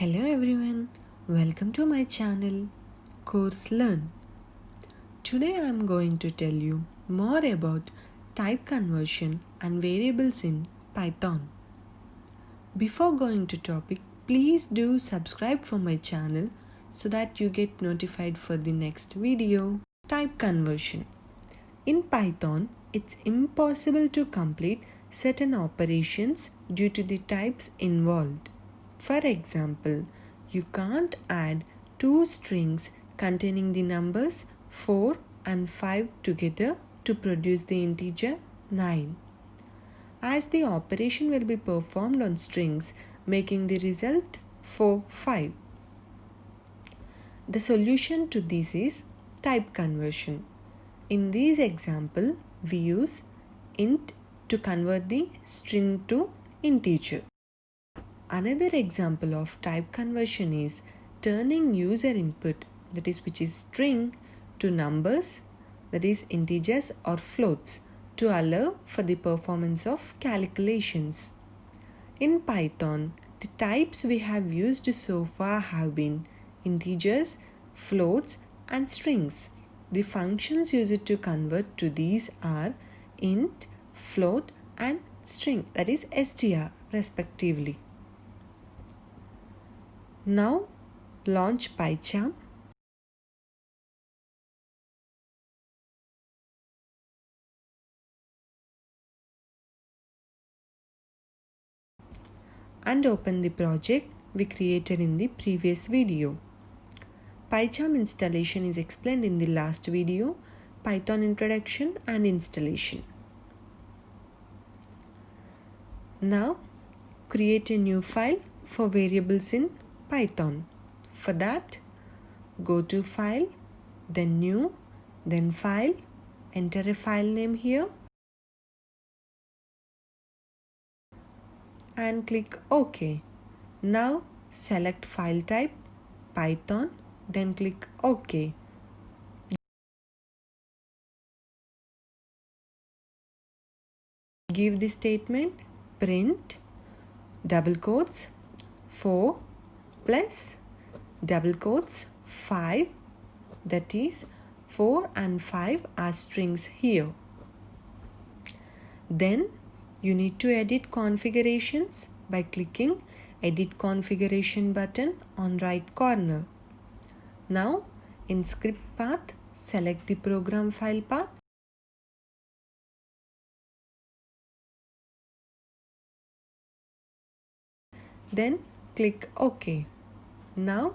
Hello everyone, welcome to my channel Course Learn. Today I am going to tell you more about type conversion and variables in Python. Before going to topic, please do subscribe for my channel so that you get notified for the next video. Type conversion. In Python, it's impossible to complete certain operations due to the types involved. For example, you can't add two strings containing the numbers 4 and 5 together to produce the integer 9, as the operation will be performed on strings, making the result 4, 5. The solution to this is type conversion. In this example, we use int to convert the string to integer. Another example of type conversion is turning user input, that is which is string, to numbers, that is integers or floats, to allow for the performance of calculations. In Python, the types we have used so far have been integers, floats and strings. The functions used to convert to these are int, float and string, that is str respectively. Now launch PyCharm. And open the project we created in the previous video. PyCharm installation is explained in the last video, Python introduction and installation. Now create a new file for variables in Python. For that, go to File, then New, then File, enter a file name here and click OK. Now select file type Python, then click OK. Give the statement print double quotes 4 plus double quotes 5, that is 4 and 5 are strings here. Then you need to edit configurations by clicking Edit Configuration button on right corner. Now in script path, select the program file path. Then click OK. Now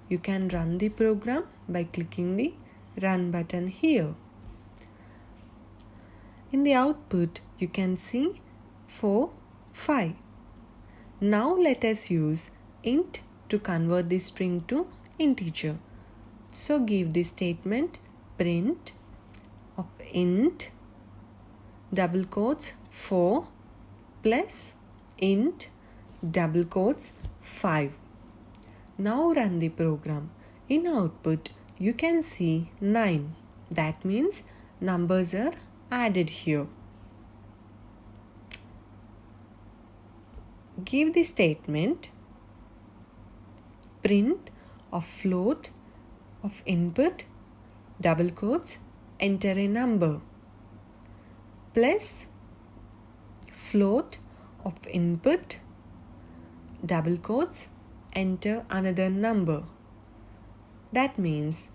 you can run the program by clicking the Run button here. In the output, you can see 4, 5. Now let us use int to convert the string to integer. So give the statement print of int double quotes 4 plus int double quotes 5. Now run the program. In output, you can see 9. That means numbers are added here. Give the statement print of float of input double quotes enter a number plus float of input double quotes enter another number. That means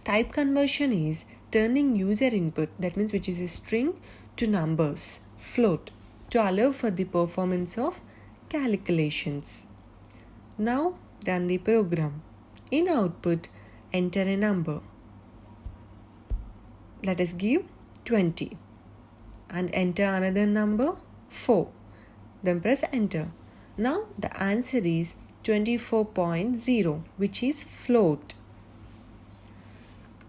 type conversion is turning user input, that means which is a string, to numbers, float, to allow for the performance of calculations. Now run the program. In output, enter a number. Let us give 20 and enter another number 4. Then press enter. Now the answer is 24.0, which is float.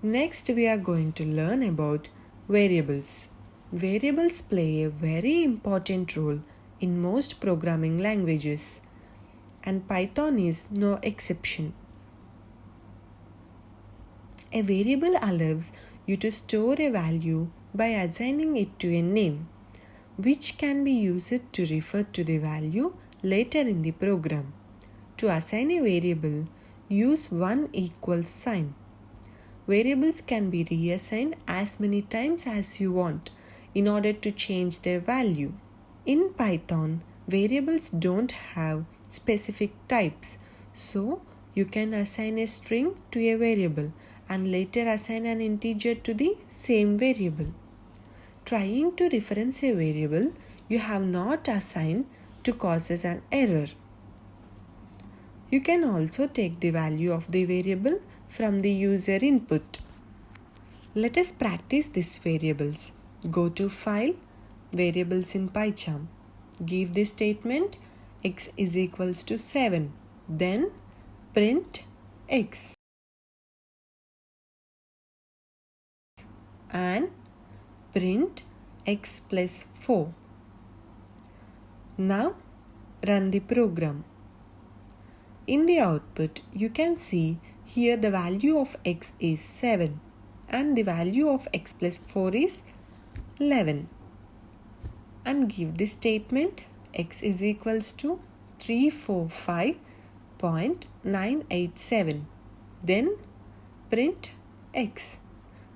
Next we are going to learn about variables. Variables play a very important role in most programming languages, and Python is no exception. A variable allows you to store a value by assigning it to a name, which can be used to refer to the value later in the program. To assign a variable, use one equals sign. Variables can be reassigned as many times as you want in order to change their value. In Python, variables don't have specific types, so you can assign a string to a variable and later assign an integer to the same variable. Trying to reference a variable you have not assigned to causes an error. You can also take the value of the variable from the user input. Let us practice these variables. Go to File, Variables in PyCharm. Give the statement x is equals to 7. Then print x and print x plus 4. Now run the program. In the output, you can see here the value of x is 7 and the value of x plus 4 is 11. And give the statement x is equals to 345.987. Then print x.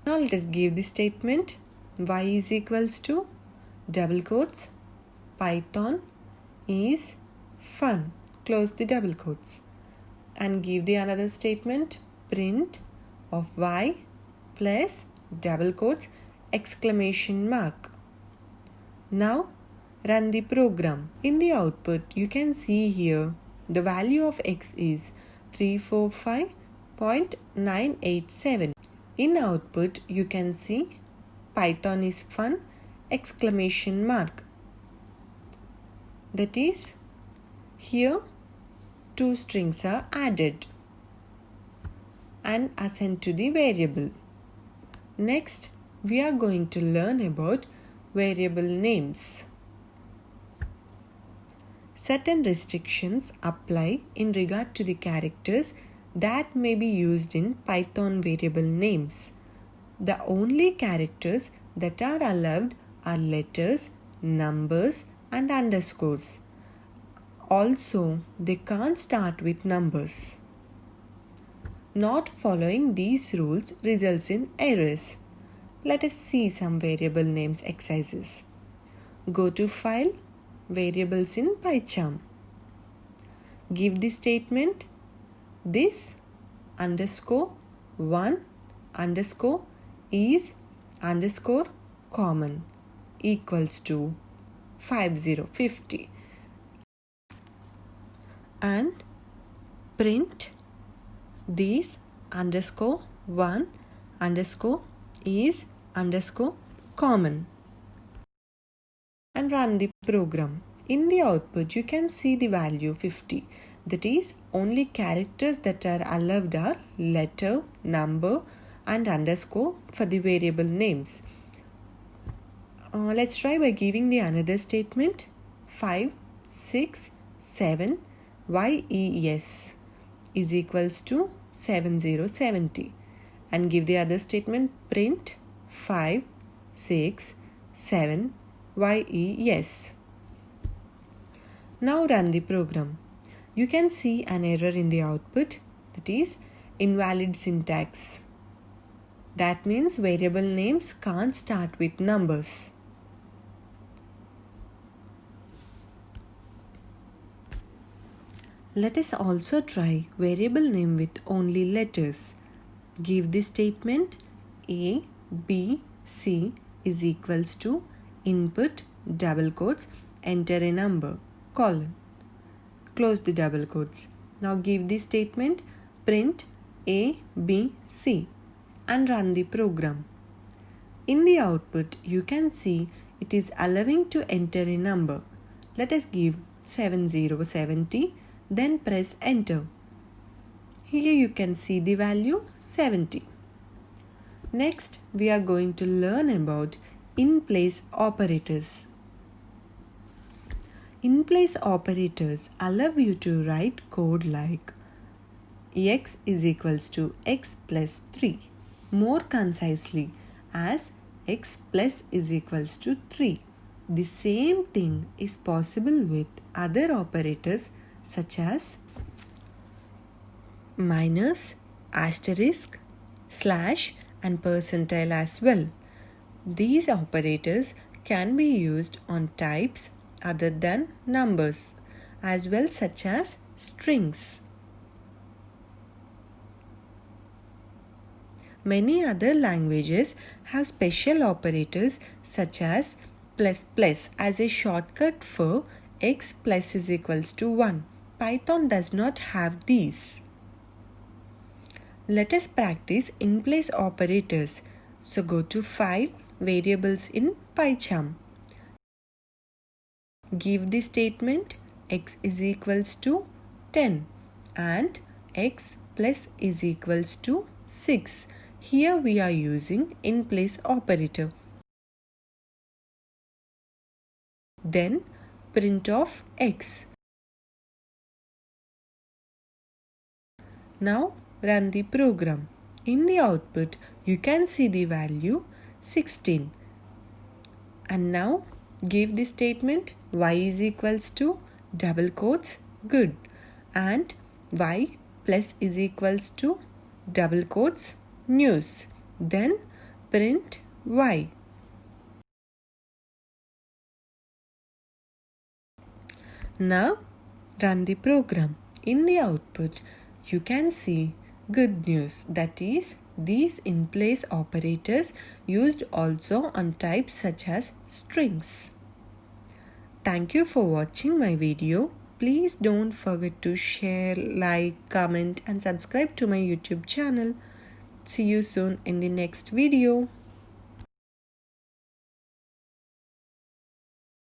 Now let us give the statement y is equals to double quotes Python is fun. Close the double quotes and give the another statement print of y plus double quotes exclamation mark. Now run the program. In the output you can see here the value of x is 345.987. In output you can see Python is fun exclamation mark. That is, here two strings are added and assigned to the variable. Next, we are going to learn about variable names. Certain restrictions apply in regard to the characters that may be used in Python variable names. The only characters that are allowed are letters, numbers, and underscores. Also, they can't start with numbers. Not following these rules results in errors. Let us see some variable names exercises. Go to File, Variables in PyCharm. Give the statement this underscore one underscore is underscore common equals to 5050 and print this underscore one underscore is underscore common and run the program. In the output you can see the value 50. That is, only characters that are allowed are letter, number and underscore for the variable names. Let's try by giving the another statement 5, 6, 7 YES is equals to 7070 and give the other statement print 5, 6, 7 YES. Now run the program. You can see an error in the output, that is invalid syntax. That means variable names can't start with numbers. Let us also try variable name with only letters. Give the statement A, B, C is equals to input double quotes enter a number colon. Close the double quotes. Now give the statement print A, B, C and run the program. In the output you can see it is allowing to enter a number. Let us give 7070. Then press enter. Here you can see the value 70. Next, we are going to learn about in-place operators. In-place operators allow you to write code like x is equals to x plus 3 more concisely as x plus is equals to 3. The same thing is possible with other operators such as minus, asterisk, slash and percentile as well. These operators can be used on types other than numbers as well, such as strings. Many other languages have special operators such as plus plus as a shortcut for x plus is equals to 1. Python does not have these. Let us practice in-place operators. So go to File, Variables in PyCharm. Give the statement x is equals to 10 and x plus is equals to 6. Here we are using in-place operator. Then print of x. Now run the program. In the output, you can see the value 16. And now give the statement y is equals to double quotes good and y plus is equals to double quotes news. Then print y. Now run the program. In the output, you can see good news, that is, these in-place operators used also on types such as strings. Thank you for watching my video. Please don't forget to share, like, comment and subscribe to my YouTube channel. See you soon in the next video.